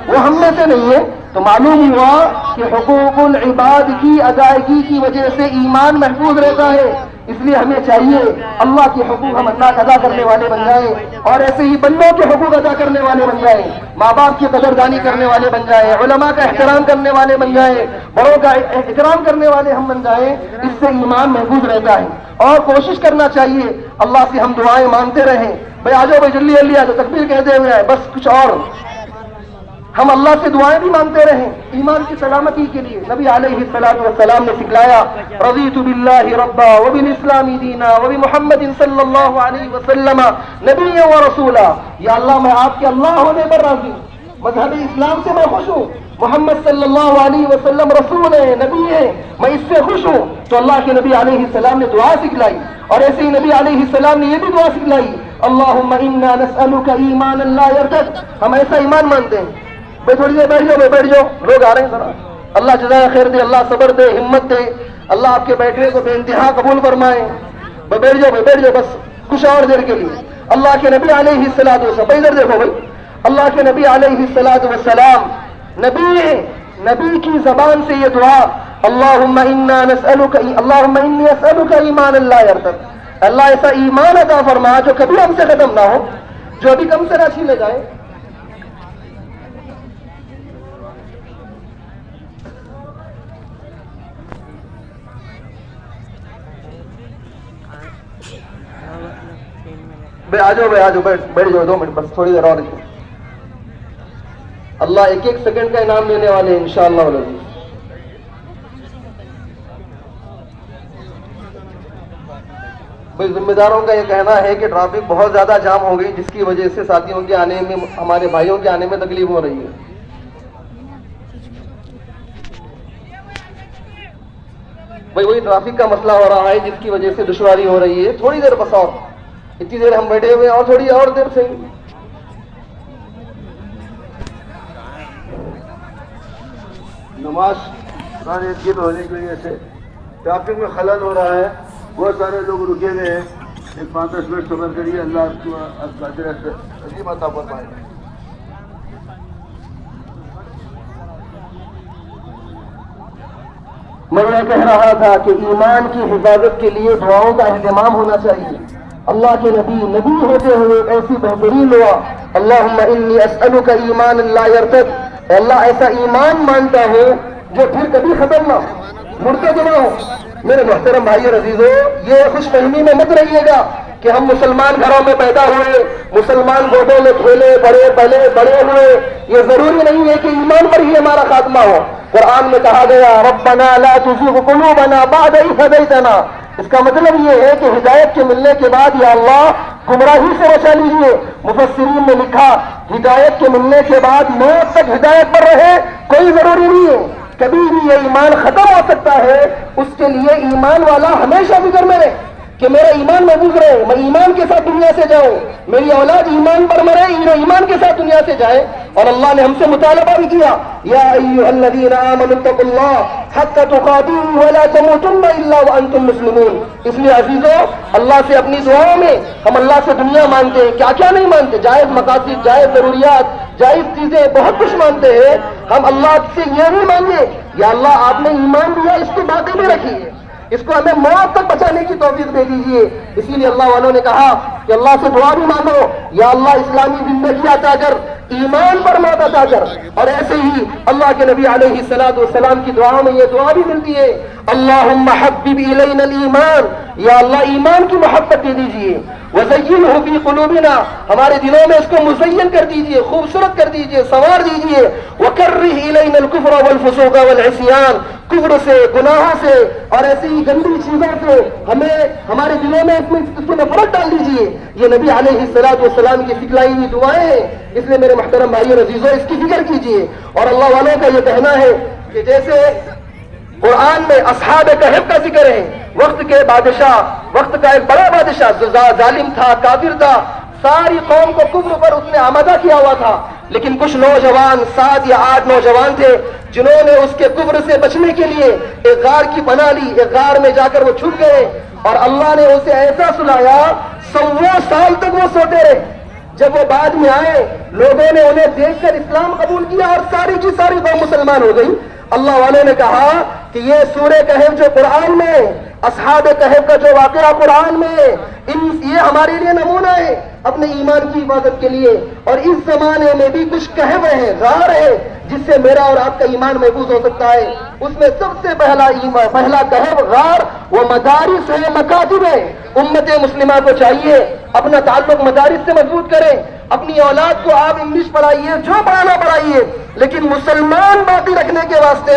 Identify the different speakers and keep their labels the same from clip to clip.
Speaker 1: وہ ہم میں سے نہیں ہے، تو معلوم ہوا کہ حقوق العباد کی ادائیگی کی وجہ سے ایمان محفوظ رہتا ہے۔ اس لیے ہمیں چاہیے اللہ کے حقوق ہم ادا کرنے والے بن جائیں، اور ایسے ہی بندوں کے حقوق ادا کرنے والے بن جائیں، ماں باپ کی قدردانی کرنے والے بن جائیں، علماء کا احترام کرنے والے بن جائیں، بڑوں کا احترام کرنے والے ہم بن جائیں۔ اس سے ایمان محفوظ رہتا ہے، اور کوشش کرنا چاہیے اللہ سے ہم دعائیں مانگتے رہیں۔ بھائی آ جاؤ، بھائی جلدی جلدی آ جاؤ، تکبیر کہتے ہوئے آئے، بس کچھ اور ہم اللہ سے دعائیں بھی مانگتے رہیں ایمان کی سلامتی کے لیے۔ نبی علیہ الصلوۃ والسلام نے سکھلایا، رضیت باللہ ربا وبالاسلام دینا وبمحمد صلی اللہ علیہ وسلم نبیا ورسولا۔ یا اللہ میں آپ کے اللہ ہونے پر راضی ہوں، مذہب اسلام سے میں خوش ہوں، محمد صلی اللہ علیہ وسلم رسول ہے، نبی ہے، میں اس سے خوش ہوں۔ تو اللہ کے نبی علیہ السلام نے دعا سکھلائی، اور ایسے ہی نبی علیہ السلام نے یہ بھی دعا سکھلائی، اللہم انا نسألک ایمانا لا یرتد۔ ہم ایسا ایمان مانتے ہیں۔ بھائی تھوڑی دیر بیٹھ جاؤ، بھائی بیٹھ جاؤ، لوگ آ رہے ہیں ذرا۔ اللہ جزائے خیر دے، اللہ صبر دے، ہمت دے، اللہ آپ کے بیٹھنے کو بے انتہا قبول فرمائے۔ بھائی بیٹھ جاؤ، بھائی بیٹھ جاؤ، بس کچھ اور دیر کے لیے۔ اللہ کے نبی علیہ الصلوۃ والسلام، بھائی ادھر دیکھو بھائی، اللہ کے نبی علیہ الصلوۃ والسلام نبی کی زبان سے یہ دعا، اللہم انی اسألک ایمانا لا یرتد۔ اللہ ایسا ایمان عطا فرما جو کبھی ہم سے ختم نہ ہو، جو ابھی کم سے نہ چھینے جائے۔ بھائی آ جاؤ، بھائی آ جاؤ، بیٹھ جاؤ 2 منٹ، بس تھوڑی دیر اور۔ اللہ 1 سیکنڈ کا انعام دینے والے ہیں انشاءاللہ العزیز۔ بھائی ذمہ داروں کا یہ کہنا ہے کہ ٹریفک بہت زیادہ جام ہو گئی، جس کی وجہ سے ساتھیوں کے آنے میں، ہمارے بھائیوں کے آنے میں تکلیف ہو رہی ہے۔ بھائی وہی ٹریفک کا مسئلہ ہو رہا ہے جس کی وجہ سے دشواری ہو رہی ہے۔ تھوڑی دیر بس، اور اتنی دیر ہم بیٹھے ہوئے ہیں، اور تھوڑی اور دیر سے
Speaker 2: نماز عید ہونے کی وجہ سے ٹریفک میں خلل ہو رہا ہے، بہت سارے لوگ رکے ہوئے ہیں۔ 5-10 منٹ صبر کریے، اللہ آپ کو عظیم عطا فرمائے۔
Speaker 1: میں یہ کہہ رہا تھا کہ ایمان کی حفاظت کے لیے دعاؤں کا اہتمام ہونا چاہیے۔ اللہ کے نبی ہوتے ہوئے ایسی بہترین دعا، اللہم انی اسألک ایمانا لا یرتد۔ اللہ ایسا ایمان مانتا ہوں جو پھر کبھی ختم نہ ہو، مرتد نہ ہو۔ میرے محترم بھائی اور عزیزو، یہ خوش فہمی میں مت رہیے گا کہ ہم مسلمان گھروں میں پیدا ہوئے، مسلمان گودوں میں کھیلے بڑے ہوئے، یہ ضروری نہیں ہے کہ ایمان پر ہی ہمارا خاتمہ ہو۔ قرآن میں کہا گیا، ربنا لا تزغ قلوبنا بعد اذ ہدیتنا۔ اس کا مطلب یہ ہے کہ ہدایت کے ملنے کے بعد یا اللہ گمراہی سے بچا لیجیے۔ مفسرین نے لکھا، ہدایت کے ملنے کے بعد موت تک ہدایت پر رہے کوئی ضروری نہیں ہے، کبھی بھی یہ ایمان ختم ہو سکتا ہے۔ اس کے لیے ایمان والا ہمیشہ فکر میں رہے کہ میرا ایمان محفوظ رہے، میں ایمان کے ساتھ دنیا سے جاؤں، میری اولاد ایمان پر مرے، ایمان کے ساتھ دنیا سے جائے۔ اور اللہ نے ہم سے مطالبہ بھی کیا، یا ایھا الذین آمنوا اتقوا اللہ حق تقاتہ ولا تموتن الا وانتم مسلمون۔ اس لیے عزیزو، اللہ سے اپنی دعاؤں میں ہم اللہ سے دنیا مانگتے ہیں، کیا کیا نہیں مانتے، جائز مقاصد، جائز ضروریات، جائز چیزیں، بہت کچھ مانتے ہیں۔ ہم اللہ سے یہ نہیں مانگے، یا اللہ آپ نے ایمان دیا، اس کو باقی میں رکھیے، اس کو ہمیں موت تک بچانے کی توفیق دے دیجیے۔ اسی لیے اللہ والوں نے کہا کہ اللہ سے دعا بھی مانگو، یا اللہ اسلامی زندگی عطا کر، ایمان پر موت عطا کر۔ اور ایسے ہی اللہ کے نبی علیہ الصلوۃ والسلام کی دعاؤں میں یہ دعا بھی ملتی ہے، اللہم حبب الینا الایمان، یا اللہ ایمان کی محبت دے دیجیے، وزینہ فی قلوبنا، ہمارے دلوں میں اس کو مزین کر دیجیے، خوبصورت کر دیجیے، سنوار دیجیے، وکرہ الینا الکفر والفسوق والعصیان، کفر سے، گناہوں سے اور ایسی گندی چیزوں سے ہمیں ہمارے دلوں میں اس میں نفرت ڈال دیجیے۔ یہ نبی علیہ الصلوۃ والسلام کی سکھلائی ہوئی دعائیں ہیں، اس لیے میرے محترم بھائیو اور عزیزو، اس کی فکر کیجیے۔ اور اللہ والوں کا یہ کہنا ہے کہ جیسے قرآن میں اصحاب کہف کا ذکر ہے، وقت کے بادشاہ، وقت کا ایک بڑا بادشاہ جو ظالم تھا، کافر تھا، ساری قوم کو کفر پر اس نے آمادہ کیا ہوا تھا، لیکن کچھ نوجوان، 7 یا 8 نوجوان تھے جنہوں نے اس کے کفر سے بچنے کے لیے ایک غار کی پناہ لی، ایک غار میں جا کر وہ چھپ گئے، اور اللہ نے اسے ایسا سلایا 100 سال تک وہ سوتے رہے۔ جب وہ بعد میں آئے لوگوں نے انہیں دیکھ کر اسلام قبول کیا اور ساری کی ساری قوم مسلمان ہو گئی. اللہ والوں نے کہا کہ یہ سورہ کہف جو قرآن میں، اصحاب کہف کا جو واقعہ قرآن میں، یہ ہمارے لیے نمونہ ہے اپنے ایمان کی حفاظت کے لیے. اور اس زمانے میں بھی کچھ کہف ہیں، غار ہے جس سے میرا اور آپ کا ایمان محفوظ ہو سکتا ہے. اس میں سب سے پہلا کہف غار وہ مدارس ہے، مکاتب ہے. امت مسلمہ کو چاہیے اپنا تعلق مدارس سے مضبوط کریں. اپنی اولاد کو آپ انگلش پڑھائیے، جو پڑھانا پڑھائیے، لیکن مسلمان باقی رکھنے کے واسطے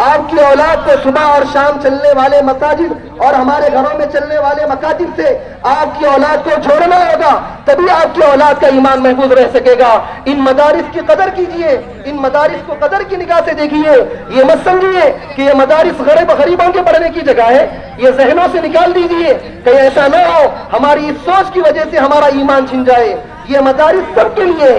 Speaker 1: آپ کی اولاد کو صبح اور شام چلنے والے مساجد اور ہمارے گھروں میں چلنے والے مکاتب سے آپ کی اولاد کو جوڑنا ہوگا. تبھی آپ کی اولاد کا ایمان محفوظ رہ سکے گا. ان مدارس کی قدر کیجیے، ان مدارس کو قدر کی نگاہ سے دیکھیے. یہ مت سمجھیے کہ یہ مدارس غریبوں کے پڑھنے کی جگہ ہے. یہ ذہنوں سے نکال دیجیے کہ ایسا نہ ہو ہماری اس سوچ کی وجہ سے ہمارا ایمان چھن جائے. یہ مدارس سب کے لیے،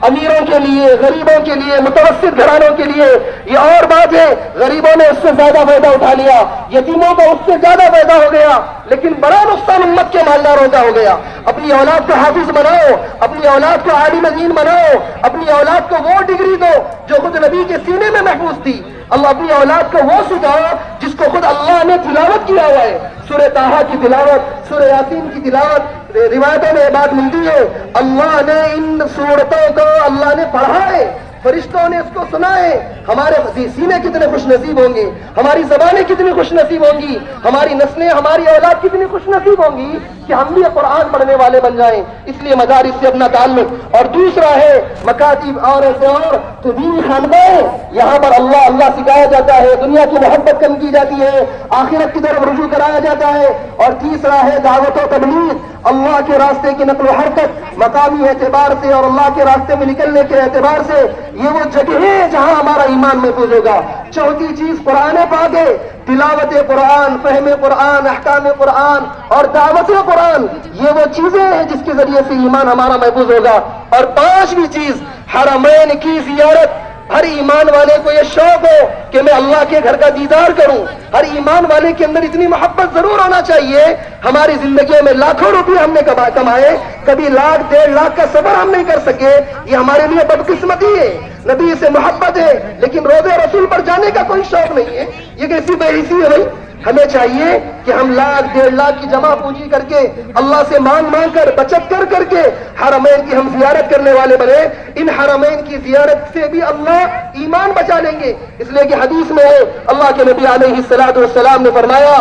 Speaker 1: امیروں کے لیے، غریبوں کے لیے، متوسط گھرانوں کے لیے. یہ اور بات ہے، غریبوں نے اس سے زیادہ فائدہ اٹھا لیا، یتیموں کو اس سے زیادہ فائدہ ہو گیا، لیکن بڑا نقصان امت کے مالداروں کا ہو گیا. اپنی اولاد کو حافظ بناؤ، اپنی اولاد کو عالم دین بناؤ، اپنی اولاد کو وہ ڈگری دو جو خود نبی کے سینے میں محفوظ تھی. اللہ اپنی اولاد کو وہ سکھاؤ جس کو خود اللہ نے تلاوت کیا ہوا ہے. سورہ طٰہٰ کی تلاوت، سورہ یاسین کی تلاوت روایتوں میں بات ملتی ہے. اللہ نے ان سورتوں کو اللہ نے پڑھا ہے، فرشتوں نے اس کو سنا ہے. ہمارے سینے کتنے خوش نصیب ہوں گے، ہماری زبانیں کتنی خوش نصیب ہوں گی، ہماری نسلیں، ہماری اولاد کتنی خوش نصیب ہوں گی کہ ہم بھی قرآن پڑھنے والے بن جائیں. اس لیے مدارس سے اپنا تعلق. اور دوسرا ہے مکاتب اور ایسے اور تو دینی خانقاہیں، یہاں پر اللہ اللہ سکھایا جاتا ہے، دنیا کی محبت کم کی جاتی ہے، آخرت کی طرف رجوع کرایا جاتا ہے. اور تیسرا ہے دعوت و تبلیغ، اللہ کے راستے کی نقل و حرکت مقامی اعتبار سے اور اللہ کے راستے میں نکلنے کے اعتبار سے. یہ وہ جگہ ہے جہاں ہمارا ایمان محفوظ ہوگا. چوتھی چیز قرآن پاک ہے، تلاوت قرآن، فہم قرآن، احکام قرآن اور دعوت قرآن. یہ وہ چیزیں ہیں جس کے ذریعے سے ایمان ہمارا محفوظ ہوگا. اور پانچویں چیز حرمین کی زیارت. ہر ایمان والے کو یہ شوق ہو کہ میں اللہ کے گھر کا دیدار کروں. ہر ایمان والے کے اندر اتنی محبت ضرور ہونا چاہیے. ہماری زندگیوں میں لاکھوں روپے ہم نے کمائے، کبھی لاکھ 1.5 لاکھ کا سفر ہم نہیں کر سکے. یہ ہمارے لیے بدقسمتی ہے. نبی سے محبت ہے لیکن روضہ رسول پر جانے کا کوئی شوق نہیں ہے. یہ کیسی بے حسی ہے بھائی. ہمیں چاہیے کہ ہم 1.5 لاکھ کی جمع پونجی کر کے اللہ سے مانگ کر بچت کر کے حرمین کی ہم زیارت کرنے والے بنے. ان حرمین کی زیارت سے بھی اللہ ایمان بچا لیں گے. اس لیے کہ حدیث میں ہے اللہ کے نبی علیہ الصلوۃ والسلام نے فرمایا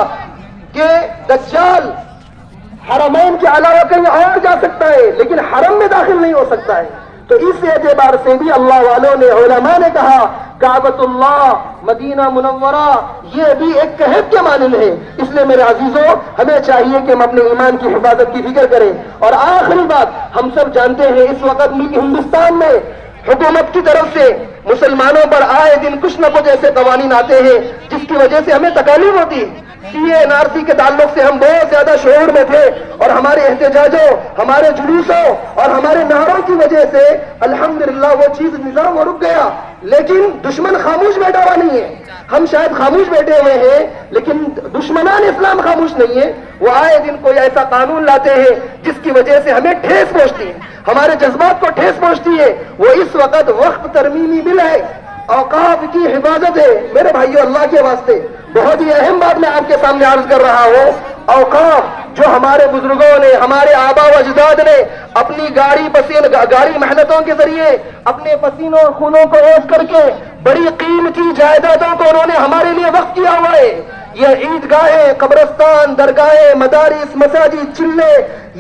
Speaker 1: کہ دجال حرمین کے علاوہ کہیں اور جا سکتا ہے لیکن حرم میں داخل نہیں ہو سکتا ہے. تو اس اعتبار سے بھی اللہ والوں نے، علماء نے کہا کعبۃ اللہ مدینہ منورہ یہ بھی ایک کہف کے مانند ہے. اس لیے میرے عزیزوں ہمیں چاہیے کہ ہم اپنے ایمان کی حفاظت کی فکر کریں. اور آخری بات، ہم سب جانتے ہیں اس وقت ملک ہندوستان میں حکومت کی طرف سے مسلمانوں پر آئے دن کچھ نہ کچھ ایسے قوانین آتے ہیں جس کی وجہ سے ہمیں تکلیف ہوتی ہے. CA/NRC کے تعلق سے ہم بہت زیادہ شعور میں تھے اور ہمارے احتجاجوں، ہمارے جلوسوں اور ہمارے نعروں کی وجہ سے الحمدللہ وہ چیز نظام رک گیا. لیکن دشمن خاموش بیٹھا ہوا نہیں ہے. ہم شاید خاموش بیٹھے ہوئے ہیں لیکن دشمنان اسلام خاموش نہیں ہے. وہ آئے دن کوئی ایسا قانون لاتے ہیں جس کی وجہ سے ہمیں ٹھیس پہنچتی ہے، ہمارے جذبات کو ٹھیس پہنچتی ہے. وہ اس وقت وقف ترمیمی بل ہے، اوقاف کی حفاظت ہے. میرے بھائیو اللہ کے واسطے بہت ہی اہم بات میں آپ کے سامنے عرض کر رہا ہوں. اوقاف جو ہمارے بزرگوں نے، ہمارے آبا و اجداد نے اپنی گاڑی محنتوں کے ذریعے اپنے پسینوں اور خونوں کو عوض کر کے بڑی قیمتی جائیدادوں کو انہوں نے ہمارے لیے وقف کیا ہوا ہے. یہ عیدگاہیں، قبرستان، درگاہیں، مدارس، مساجد، چلے،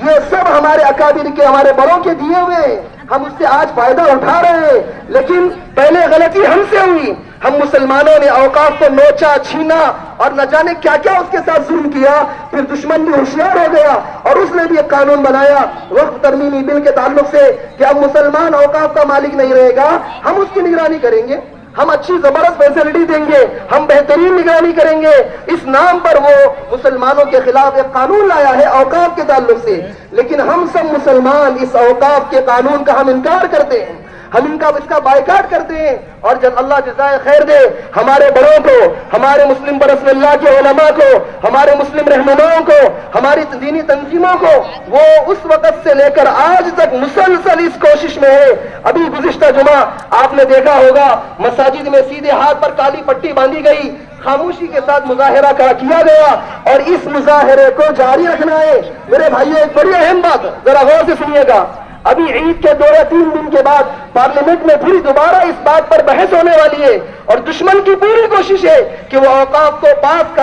Speaker 1: یہ سب ہمارے اکابر کے، ہمارے بڑوں کے دیے ہوئے ہیں. ہم اس سے آج فائدہ اٹھا رہے ہیں لیکن پہلے غلطی ہم سے ہوئی. ہم مسلمانوں نے اوقاف کو نوچا، چھینا اور نہ جانے کیا کیا اس کے ساتھ ظلم کیا. پھر دشمن بھی ہوشیار ہو گیا اور اس نے بھی ایک قانون بنایا وقف ترمیمی بل کے تعلق سے کہ اب مسلمان اوقاف کا مالک نہیں رہے گا، ہم اس کی نگرانی کریں گے، ہم اچھی زبردست فیسلٹی دیں گے، ہم بہترین نگرانی کریں گے. اس نام پر وہ مسلمانوں کے خلاف ایک قانون لایا ہے اوقاف کے تعلق سے. لیکن ہم سب مسلمان اس اوقاف کے قانون کا ہم انکار کرتے ہیں. ہم اس کا بائیکاٹ کرتے ہیں، اور جب اللہ جزائے خیر دے ہمارے بڑوں کو، ہمارے مسلم برسول اللہ کے علماء کو، ہمارے مسلم رہنماؤں کو، ہماری دینی تنظیموں کو، وہ اس وقت سے لے کر آج تک مسلسل اس کوشش میں ہے۔ ابھی گزشتہ جمعہ آپ نے دیکھا ہوگا مساجد میں سیدھے ہاتھ پر کالی پٹی باندھی گئی، خاموشی کے ساتھ مظاہرہ کیا گیا، اور اس مظاہرے کو جاری رکھنا ہے۔ میرے بھائیو، ایک بڑی اہم بات ذرا غور سے سنیے گا، ابھی عید کے 2 یا 3 دن کے بعد پارلیمنٹ میں پھر دوبارہ اس بات پر بحث ہونے والی ہے، اور دشمن کی پوری کوشش ہے کہ وہ اوقاف کو پاس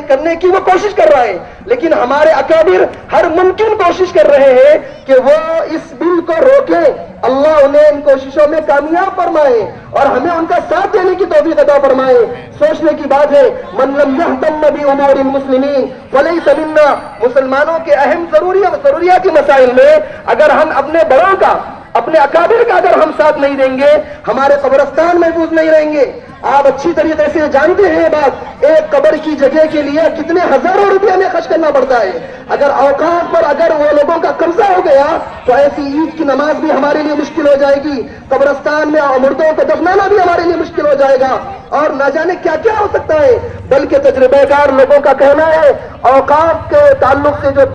Speaker 1: کرنے کی وہ کوشش کر رہا ہے، لیکن ہمارے اکابر ہر ممکن کوشش کر رہے ہیں کہ وہ اس بل کو روکیں۔ اللہ انہیں ان کوششوں میں کامیاب فرمائے اور ہمیں ان کا ساتھ دینے کی توفیق عطا فرمائے۔ سوچنے کی بات ہے، من لم یہتم بامور المسلمین فلیس منا، مسلمانوں کے اہم ضروریاتی مسائل میں اگر ہم اپنے بڑوں کا، اپنے اکابر کا اگر ہم ساتھ نہیں دیں گے، ہمارے قبرستان محفوظ نہیں رہیں گے۔ آپ اچھی طریقے سے جانتے ہیں یہ بات، ایک قبر کی جگہ کے لیے کتنے ہزاروں روپیہ میں خرچ کرنا پڑتا ہے۔ اگر اوقاف پر اگر وہ لوگوں کا قبضہ ہو گیا تو ایسی عید کی نماز بھی ہمارے لیے مشکل ہو جائے گی، قبرستان میں مردوں کو دفنانا بھی ہمارے لیے مشکل ہو جائے گا، اور نہ جانے کیا کیا ہو سکتا ہے۔ بلکہ تجربہ کار لوگوں کا کہنا ہے اوقاف کے تعلق سے جو